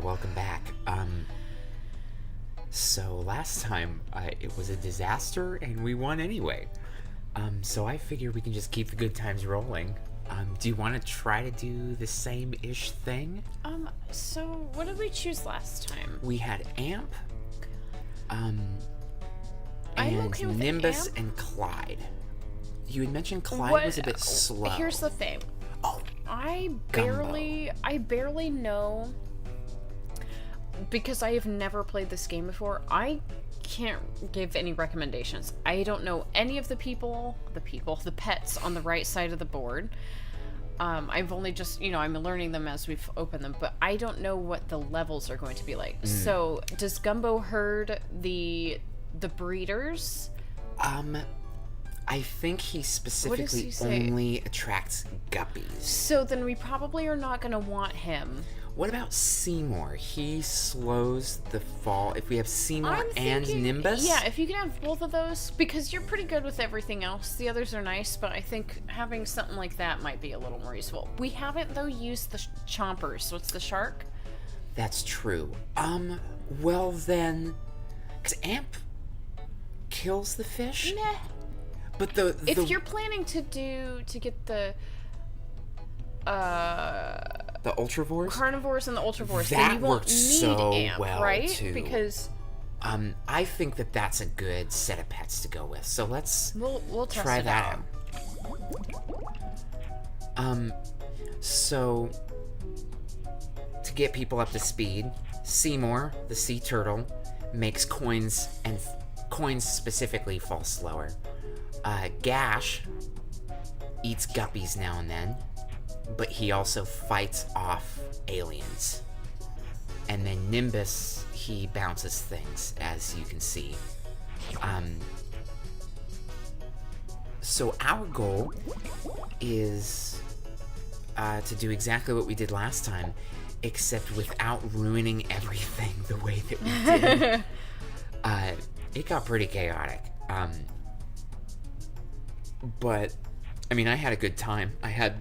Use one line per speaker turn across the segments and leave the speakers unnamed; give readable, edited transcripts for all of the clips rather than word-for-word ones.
welcome back. So last time, it was a disaster, and we won anyway. So I figure we can just keep the good times rolling. Do you want to try to do the same-ish thing?
So what did we choose last time?
We had Amp, and
okay with
Nimbus
Amp.
and Clyde. You had mentioned Clyde was a bit slow.
Here's the thing.
Oh,
I
Gumbo.
barely know, because I have never played this game before. I can't give any recommendations. I don't know any of the pets on the right side of the board. I've only just, I'm learning them as we've opened them, but I don't know what the levels are going to be like. So, does Gumbo herd the breeders?
I think he specifically
he say?
only attracts guppies.
So then we probably are not going to want him.
What about Seymour? He slows the fall. If we have Seymour and Nimbus?
Yeah, if you can have both of those, because you're pretty good with everything else. The others are nice, but I think having something like that might be a little more useful. We haven't, though, used the chompers. So it's the shark?
That's true. Well then... Because Amp kills the fish?
Nah.
But
if you're planning to get the
Ultravores?
Carnivores and the Ultravores,
that
then you won't
worked
need
so
Amp,
well,
right?
too.
Because
I think that's a good set of pets to go with. So let's
we'll test
try
it
that
out.
So to get people up to speed, Seymour, the sea turtle, makes coins, and coins specifically fall slower. Gash eats guppies now and then, but he also fights off aliens. And then Nimbus, he bounces things, as you can see. So our goal is to do exactly what we did last time, except without ruining everything the way that we did. It got pretty chaotic. But, I mean, I had a good time. I had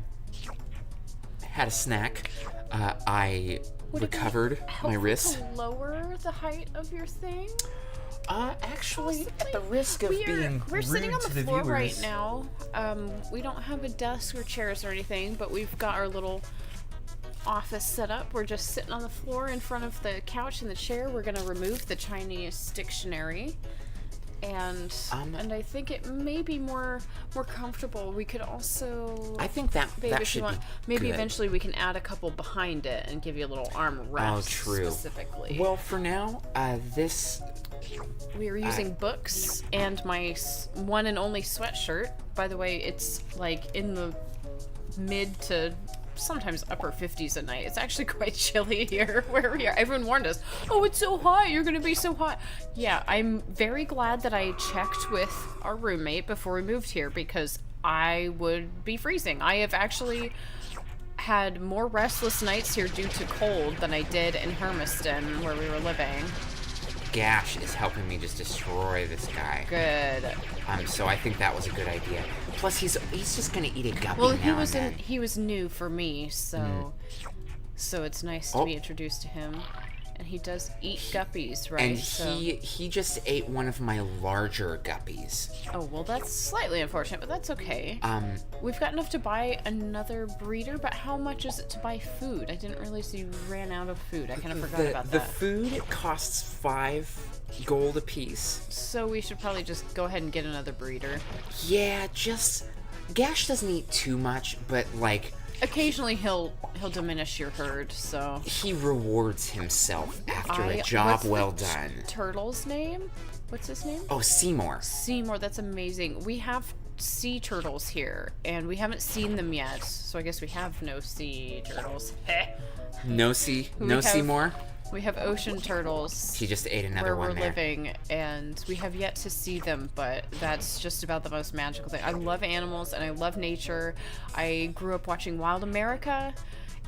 a snack. I recovered my wrist.
To lower the height of your thing?
Actually, at the risk of being
we're sitting
rude
on
to
the
the
floor
viewers.
right now. We don't have a desk or chairs or anything, but we've got our little office set up. We're just sitting on the floor in front of the couch and the chair. We're gonna remove the Chinese dictionary, and I think it may be more comfortable. We could also,
I think that should be
maybe
good.
eventually we can add a couple behind it and give you a little arm rest.
Oh, true.
Specifically.
Well, for now,
We are using books and my one and only sweatshirt. By the way, it's like in the mid to sometimes upper 50s at night. It's actually quite chilly here where we are. Everyone warned us, oh, it's so hot, you're gonna be so hot. Yeah, I'm very glad that I checked with our roommate before we moved here, because I would be freezing. I have actually had more restless nights here due to cold than I did in Hermiston, where we were living.
Gash is helping me just destroy this guy.
Good.
So I think that was a good idea. Plus, he's just gonna eat a guppy
Well,
now and then.
he was new for me, so it's nice to be introduced to him. And he does eat guppies, right?
And he just ate one of my larger guppies.
Oh, well, that's slightly unfortunate, but that's okay. We've got enough to buy another breeder, but how much is it to buy food? I didn't realize you ran out of food. I kind of forgot about
The
that.
food costs 5 gold apiece.
So we should probably just go ahead and get another breeder.
Yeah, Gash doesn't eat too much, but like
occasionally he'll diminish your herd, so
he rewards himself after a job well done.
Turtle's name? What's his name?
Oh, Seymour.
Seymour, that's amazing. We have sea turtles here, and we haven't seen them yet, so I guess we have no sea turtles.
No Seymour?
We have ocean turtles.
He just ate another one
where we're
there.
living, and we have yet to see them, but that's just about the most magical thing. I love animals, and I love nature. I grew up watching Wild America,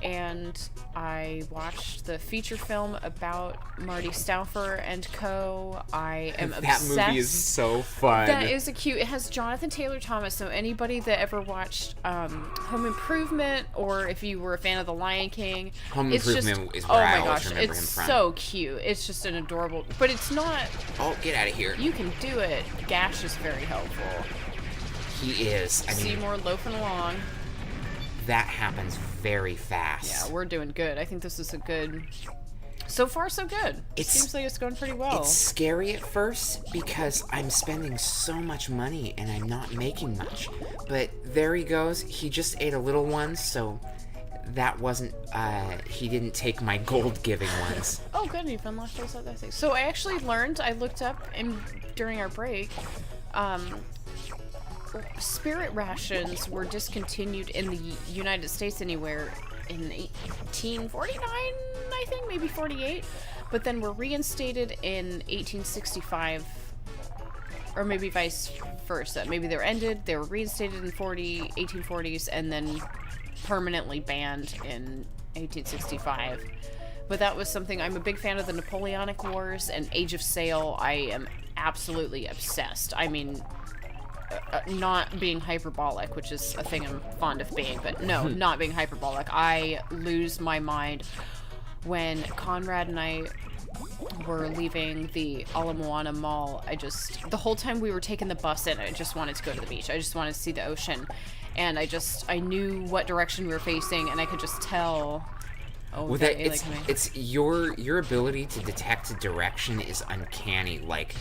and I watched the feature film about Marty Stauffer and co. I am obsessed.
That movie is so fun.
That is cute. It has Jonathan Taylor Thomas, so anybody that ever watched Home Improvement, or if you were a fan of The Lion King,
Home Improvement is where I always remember him from.
It's so cute. It's just an adorable, but it's not...
Oh, get out of here.
You can do it. Gash is very helpful.
He is. I mean,
Seymour loafing along.
That happens very fast.
Yeah, we're doing good. I think this is a good... So far, so good. It seems like it's going pretty well.
It's scary at first because I'm spending so much money and I'm not making much. But there he goes. He just ate a little one, so that wasn't... he didn't take my gold-giving ones.
Oh, good. You've unlocked those other things. So I actually learned, I looked up during our break, spirit rations were discontinued in the United States anywhere in 1849, I think, maybe 48, but then were reinstated in 1865, or maybe vice versa. Maybe they were ended, they were reinstated in 1840s, and then permanently banned in 1865. But that was something, I'm a big fan of the Napoleonic Wars and Age of Sail. I am absolutely obsessed. I mean, not being hyperbolic, which is a thing I'm fond of being, but no, not being hyperbolic. I lose my mind when Conrad and I were leaving the Ala Moana Mall. The whole time we were taking the bus in, I just wanted to go to the beach. I just wanted to see the ocean. And I knew what direction we were facing, and I could just tell. Oh,
well, it's your ability to detect direction is uncanny. Like,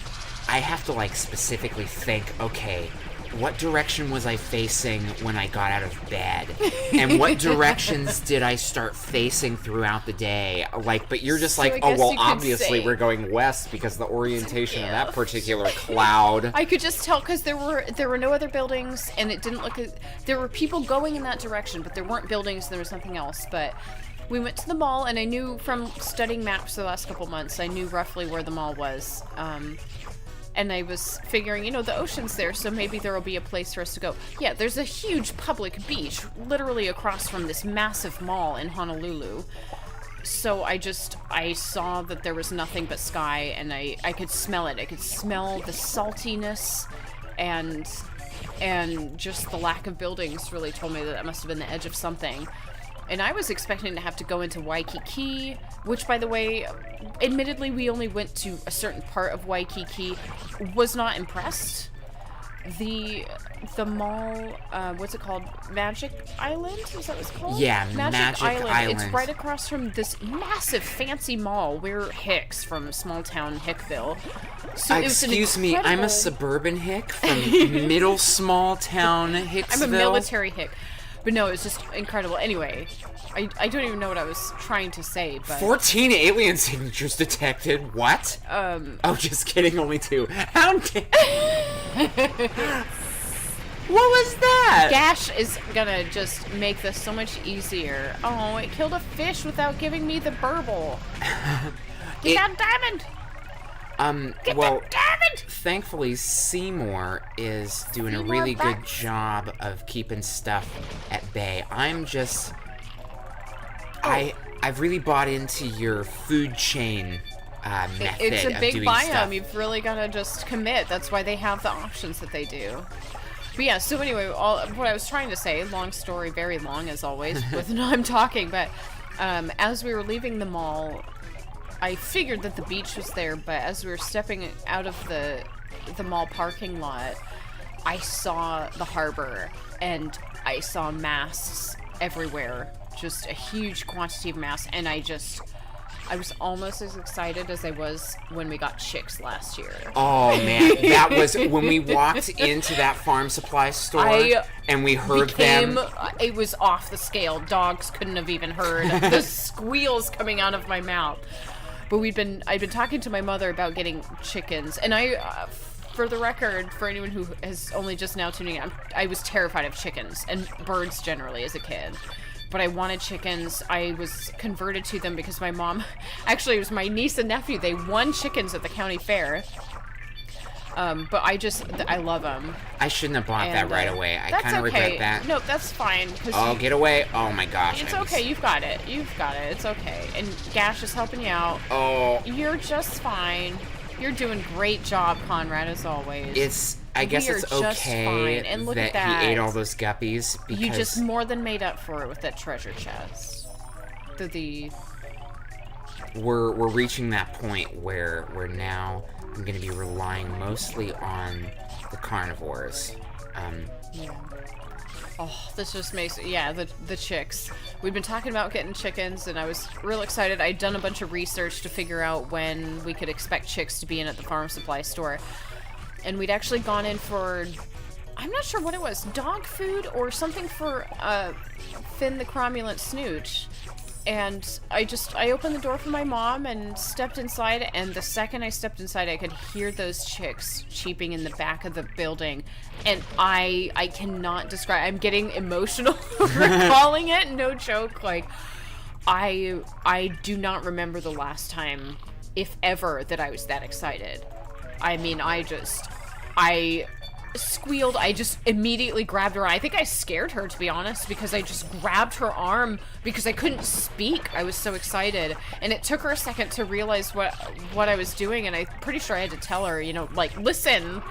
I have to specifically think, okay, what direction was I facing when I got out of bed? And what directions did I start facing throughout the day? But you're just obviously we're going west because the orientation of that particular cloud.
I could just tell because there were no other buildings, and it didn't look there were people going in that direction, but there weren't buildings, there was nothing else. But we went to the mall, and I knew from studying maps for the last couple months, I knew roughly where the mall was. And I was figuring, the ocean's there, so maybe there will be a place for us to go. Yeah, there's a huge public beach literally across from this massive mall in Honolulu. So I saw that there was nothing but sky, and I could smell it. I could smell the saltiness, and just the lack of buildings really told me that must have been the edge of something. And I was expecting to have to go into Waikiki, which, by the way, admittedly, we only went to a certain part of Waikiki. Was not impressed. The mall, what's it called? Magic Island? Is that what it's called?
Yeah, Magic Island.
It's right across from this massive, fancy mall. We're Hicks from small town Hickville. So
excuse me, I'm a suburban Hick from middle small town Hicksville.
I'm a military Hick. But no, it's just incredible. Anyway, I don't even know what I was trying to say, but...
14 alien signatures detected? What? Oh, just kidding, only 2. How dare... What was that?
Gash is gonna just make this so much easier. Oh, it killed a fish without giving me the burble. Get that diamond! Get that diamond!
Thankfully, Seymour is doing a really good job of keeping stuff at bay. I'm just... I've really bought into your food chain method of doing stuff.
It's a big biome. You've really got to just commit. That's why they have the options that they do. But yeah, so anyway, what I was trying to say, long story, very long as always, with I'm talking, but as we were leaving the mall, I figured that the beach was there, but as we were stepping out of the mall parking lot, I saw the harbor, and I saw masts everywhere, just a huge quantity of masts, and I was almost as excited as I was when we got chicks last year.
Oh, man. That was when we walked into that farm supply store and we heard them.
It was off the scale. Dogs couldn't have even heard the squeals coming out of my mouth. But I'd been talking to my mother about getting chickens. And for the record, for anyone who is only just now tuning in, I was terrified of chickens and birds generally as a kid. But I wanted chickens. I was converted to them because my mom, actually it was my niece and nephew, they won chickens at the county fair. But I love them.
I shouldn't have bought that right away. I kind of regret that.
No, that's fine.
Oh, get away. Oh my gosh.
It's okay. You've got it. It's okay. And Gash is helping you out.
Oh.
You're just fine. You're doing a great job, Conrad, as always.
I guess it's okay
and look
that
at that
he ate all those guppies because
you just more than made up for it with that treasure chest.
We're reaching that point where now I'm going to be relying mostly on the carnivores.
Yeah. Oh, this just makes the chicks. We've been talking about getting chickens, and I was real excited. I'd done a bunch of research to figure out when we could expect chicks to be in at the farm supply store, and we'd actually gone in for, I'm not sure what it was, dog food or something for Finn the cromulent snooch. And I opened the door for my mom and stepped inside, and the second I stepped inside, I could hear those chicks cheeping in the back of the building. And I cannot describe, I'm getting emotional recalling it, no joke. Like, I do not remember the last time, if ever, that I was that excited. I mean, I squealed. I just immediately grabbed her. I think I scared her, to be honest, because I just grabbed her arm because I couldn't speak. I was so excited, and it took her a second to realize what I was doing, and I'm pretty sure I had to tell her, like, listen.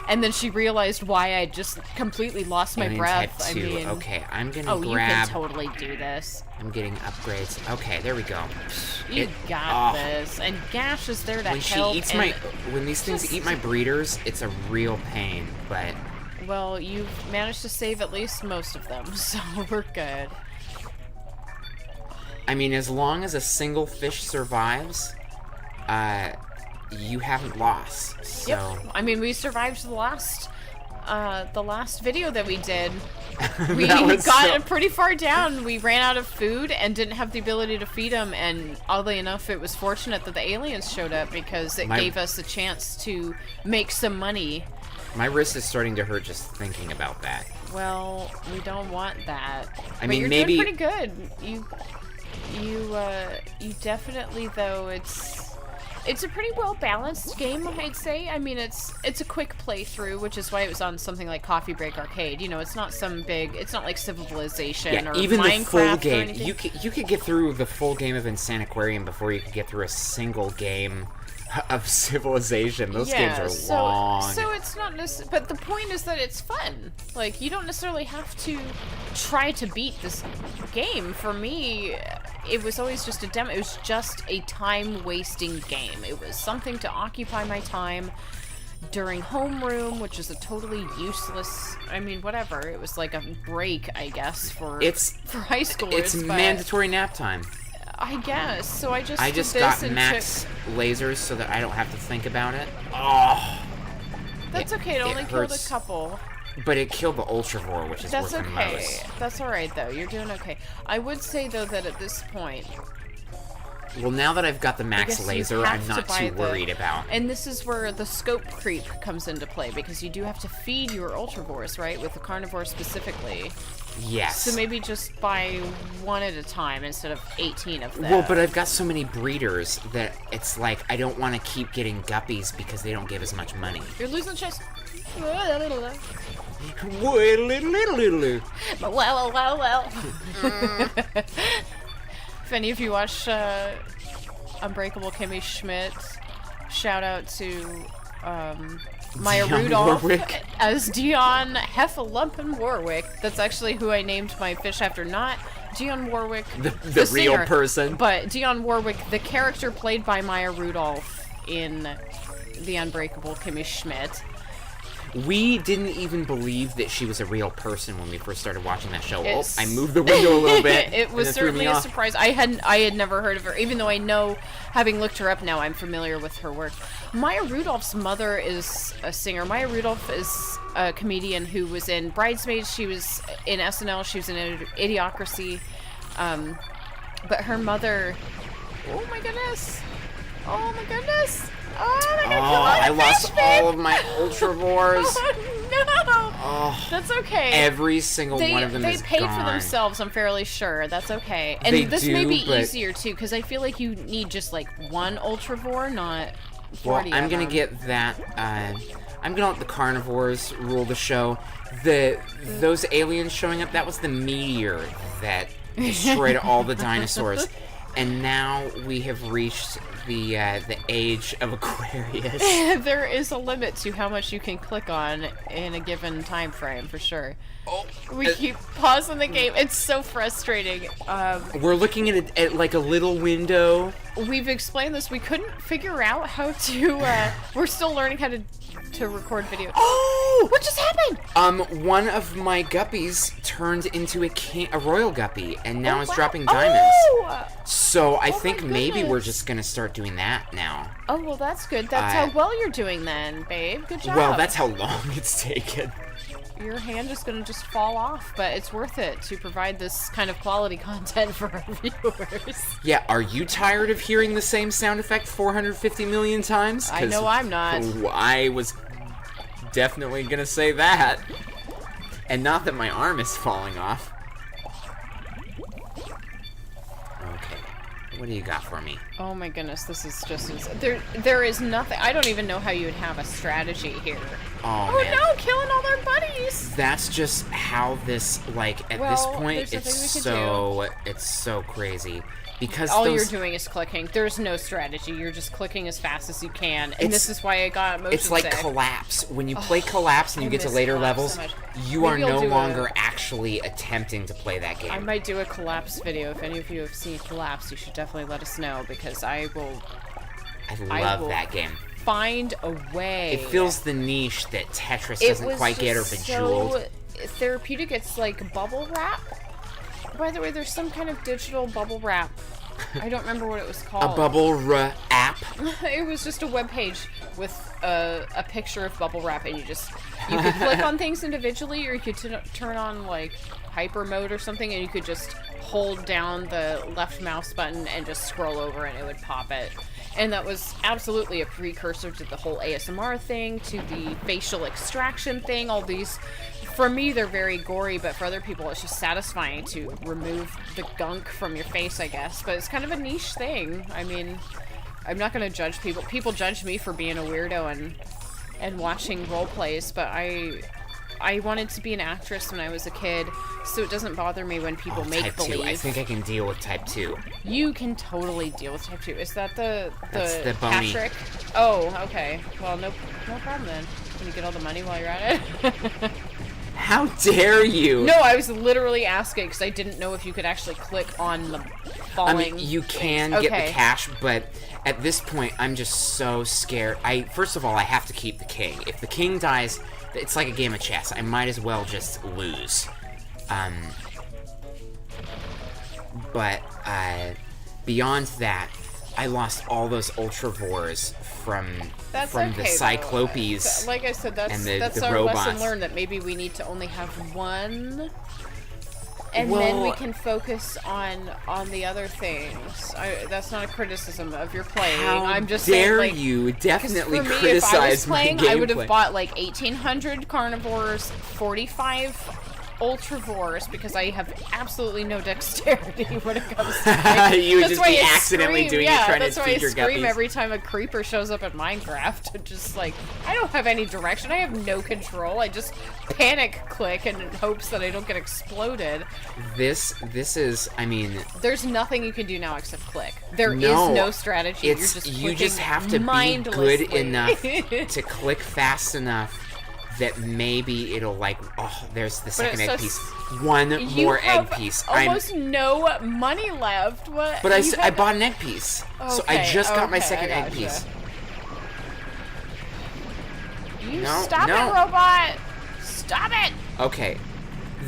And then she realized why I just completely lost my breath.
Type 2. Okay, I'm gonna grab.
Oh, you can totally do this.
I'm getting upgrades. Okay, there we go.
You got this. And Gash is there to help.
When these things eat my breeders, it's a real pain. But
well, you've managed to save at least most of them, so we're good.
I mean, as long as a single fish survives, you haven't lost. So.
Yep. I mean, we survived the last video that we did. We got pretty far down. We ran out of food and didn't have the ability to feed them. And oddly enough, it was fortunate that the aliens showed up because it gave us a chance to make some money.
My wrist is starting to hurt just thinking about that.
Well, we don't want that.
I mean,
you're
maybe
doing pretty good. You definitely, though, it's a pretty well-balanced game, I'd say. I mean, it's a quick playthrough, which is why it was on something like Coffee Break Arcade. It's not it's not like Civilization or
even
Minecraft
the full game.
Or anything.
You could get through the full game of Insaniquarium before you could get through a single game of Civilization. Those games are long.
So it's not but the point is that it's fun. Like, you don't necessarily have to try to beat this game. For me, it was always just a demo. It was just a time-wasting game. It was something to occupy my time during homeroom, which is a totally useless, I mean, whatever. It was like a break, I guess, for high schoolers.
It's mandatory nap time.
I guess. So I just
got max lasers so that I don't have to think about it. Oh.
That's okay. It only killed a couple.
But it killed the Ultravore, which is worth the most.
That's alright, though. You're doing okay. I would say, though, that at this point...
Well, now that I've got the max laser, I'm not too worried about.
And this is where the scope creep comes into play, because you do have to feed your Ultravores, right? With the carnivore specifically.
Yes.
So maybe just buy one at a time instead of 18 of them.
Well, but I've got so many breeders that it's like I don't want to keep getting guppies because they don't give as much money.
You're losing the chest. Well. If any of you watch Unbreakable Kimmy Schmidt, shout out to Maya
Dionne
Rudolph
Warwick.
As Dionne Heffalumpen Warwick. That's actually who I named my fish after, not Dionne Warwick,
the real
singer,
person,
but Dionne Warwick, the character played by Maya Rudolph in The Unbreakable Kimmy Schmidt.
We didn't even believe that she was a real person when we first started watching that show. I moved the window a little bit.
It was certainly a surprise. I had never heard of her, even though I know, having looked her up now, I'm familiar with her work. Maya Rudolph's mother is a singer. Maya Rudolph is a comedian who was in Bridesmaids. She was in SNL. She was in Idiocracy. But her mother... Oh my goodness! Oh my goodness! Oh,
I lost all of my Ultravores.
Oh, no.
Oh,
that's okay.
Every single one of them is gone.
They paid for themselves, I'm fairly sure. That's okay. And this may be easier, too, because I feel like you need just, like, one Ultravore, not 40
Well, I'm going to get that... I'm gonna let the carnivores rule the show. Those aliens showing up, that was the meteor that destroyed all the dinosaurs. And now we have reached the age of Aquarius.
There is a limit to how much you can click on in a given time frame, for sure.
Oh,
We keep pausing the game. It's so frustrating.
we're looking at like a little window.
We've explained this. We couldn't figure out how to. We're still learning how to record video.
Oh!
What just happened?
One of my guppies turned into a royal guppy, and now is
wow.
dropping diamonds.
Oh!
So I
my
think maybe we're
goodness.
just gonna start doing that now.
Oh, well, that's good. That's how well you're doing then, babe. Good job.
Well, that's how long it's taken.
Your hand is going to just fall off, but it's worth it to provide this kind of quality content for our viewers.
Yeah, are you tired of hearing the same sound effect 450 million times?
I know I'm not.
I was definitely gonna say that. And not that my arm is falling off. Okay, what do you got for me?
Oh my goodness, this is just... There is nothing... I don't even know how you would have a strategy here.
Oh,
Oh
man.
no, killing all their buddies!
That's just how this, like, at this
Well,
point,
there's
it's
nothing
it's so crazy. Because
All
those,
you're doing is clicking. There's no strategy. You're just clicking as fast as you can. And this is why I got motion
it's like
sick.
Collapse. When you play Collapse and you
I
get to
miss
later
Collapse
levels,
so much.
you
Maybe
are
I'll
no
do
longer actually attempting to play that game.
I might do a Collapse video. If any of you have seen Collapse, you should definitely let us know, because I will
I love that game.
find a way.
It fills the niche that Tetris
It
doesn't
was
quite get or
just
Bejeweled.
so therapeutic. It's like bubble wrap. By the way, there's some kind of digital bubble wrap. I don't remember what it was called.
A bubble app.
It was just a web page with a picture of bubble wrap, and you could click on things individually, or you could turn on like hyper mode or something, and you could just hold down the left mouse button and just scroll over, and it would pop it. And that was absolutely a precursor to the whole ASMR thing, to the facial extraction thing. All these, for me, they're very gory, but for other people, it's just satisfying to remove the gunk from your face, I guess. But it's kind of a niche thing. I mean, I'm not going to judge people. People judge me for being a weirdo and watching role plays, but I wanted to be an actress when I was a kid, so it doesn't bother me when people make
Type
believe.
2. I think I can deal with Type 2.
You can totally deal with Type 2. Is that the
That's the bony.
Patrick? Oh, okay. Well, no problem then. Can you get all the money while you're at it?
How dare you?
No, I was literally asking because I didn't know if you could actually click on the falling.
I mean, you can
things.
get
Okay.
the cash, but at this point, I'm just so scared. First of all, I have to keep the king. If the king dies, it's like a game of chess. I might as well just lose. But beyond that, I lost all those Ultravores from
That's
the
okay, though.
Cyclopes.
Like I said, that's
and the
our
robots.
lesson learned, that maybe we need to only have one, and then we can focus on the other things. That's not a criticism of your playing.
How
I'm just
dare
saying, like,
you definitely
for me,
criticize
if I was
my
playing,
gameplay?
I would have bought like 1,800 carnivores, 45 Ultravores, because I have absolutely no dexterity when it comes to
You would
That's
just
why
be
I
accidentally
scream.
doing
Yeah,
it, trying
that's
to
why
feed
I
your
scream
guppies.
every time a creeper shows up in Minecraft. Just like, I don't have any direction. I have no control. I just panic click in hopes that I don't get exploded.
This is, I mean,
There's nothing you can do now except click. There is
No,
no strategy. You're just
you just
clicking
have to be
mindlessly.
good enough to click fast enough that maybe it'll like, oh, there's the second
it's
egg
so
piece. One
You
more
have
egg piece.
almost no money left. What?
But
You
I
have-
bought an egg piece. So I
Okay,
just got my
okay,
second
I
egg
gotcha.
piece.
You
No,
stop
no.
it, robot! Stop it!
Okay.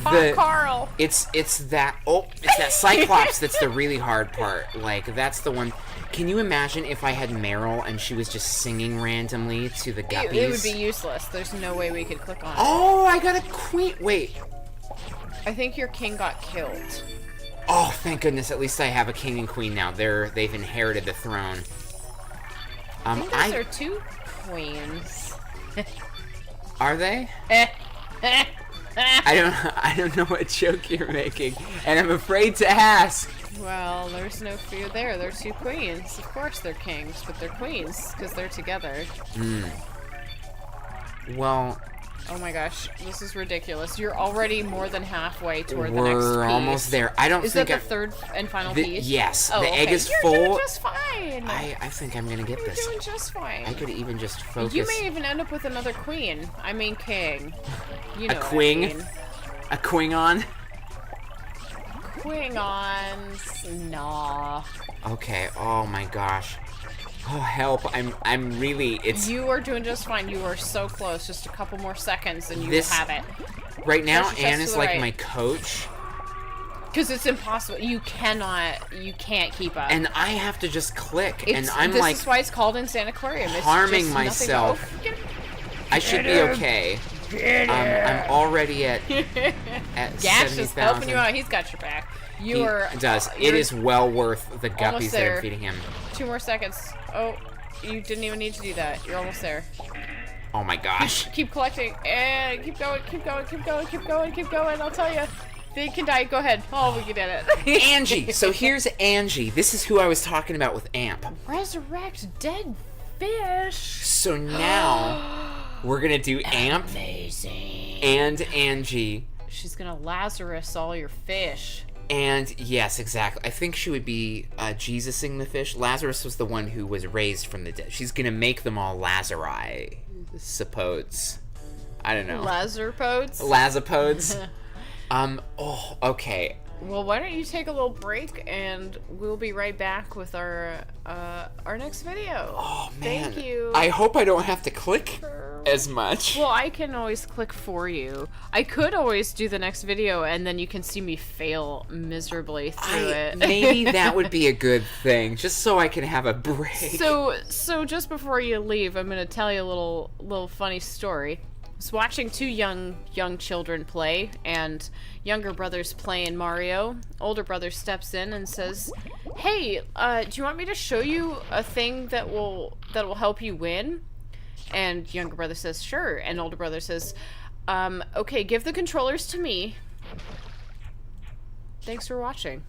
Fuck Carl!
It's that Cyclops that's the really hard part. Like, that's the one. Can you imagine if I had Meryl and she was just singing randomly to the guppies?
It would be useless. There's no way we could click on it.
Oh, I got a queen. Wait.
I think your king got killed.
Oh, thank goodness. At least I have a king and queen now. They've inherited the throne.
I think those are two queens.
Are they? I don't know what joke you're making, and I'm afraid to ask.
Well, there's no fear there. They're two queens. Of course they're kings, but they're queens because they're together.
Well,
Oh my gosh, this is ridiculous. You're already more than halfway toward the next piece.
we're almost there. I don't
Is
think
that the third and final piece?
Yes.
Oh,
the egg
okay.
is
You're
full.
doing just fine.
I think I'm gonna get
You're
this.
doing just fine.
I could even just focus.
You may even end up with another queen. I mean king. You know
a
what I
queen?
mean.
A Quingon?
Quingons. Nah.
Okay. Oh my gosh. Oh help! I'm really. It's
You are doing just fine. You are so close. Just a couple more seconds and you
This-
will have it.
right now.
Press your chest
Anne
to
is
the
like
right.
my coach,
Because it's impossible. You can't keep up.
and I have to just click, and
It's-
I'm
this
like
is why it's called Insaniquarium. It's
harming
just
myself.
nothing to-
I should be okay. I'm already at
Gash is helping
70,000.
you out. He's got your back.
He
You are.
does. It
you're
is well worth the
almost
guppies that
there.
are feeding him.
2 more seconds. Oh, you didn't even need to do that. You're almost there.
Oh my gosh.
Keep collecting and keep going. Keep going. Keep going. Keep going. Keep going. I'll tell you. They can die. Go ahead. Oh, we did it.
Angie. So here's Angie. This is who I was talking about with Amp.
Resurrect dead fish.
So now we're gonna do Amp
Amazing.
and Angie.
She's gonna Lazarus all your fish.
And yes, exactly. I think she would be Jesusing the fish. Lazarus was the one who was raised from the dead. She's gonna make them all Lazari, suppose. I don't know.
Lazaropods.
Lazapodes. Oh, okay.
Well, why don't you take a little break and we'll be right back with our next video.
Oh man.
Thank you.
I hope I don't have to click as much.
Well, I can always click for you. I could always do the next video and then you can see me fail miserably through it.
Maybe that would be a good thing, just so I can have a break.
So just before you leave, I'm gonna tell you a little funny story. I was watching 2 young children play, and younger brother's playing Mario. Older brother steps in and says, "Hey, do you want me to show you a thing that will help you win?" And younger brother says, "Sure." And older brother says, "Okay, give the controllers to me." Thanks for watching.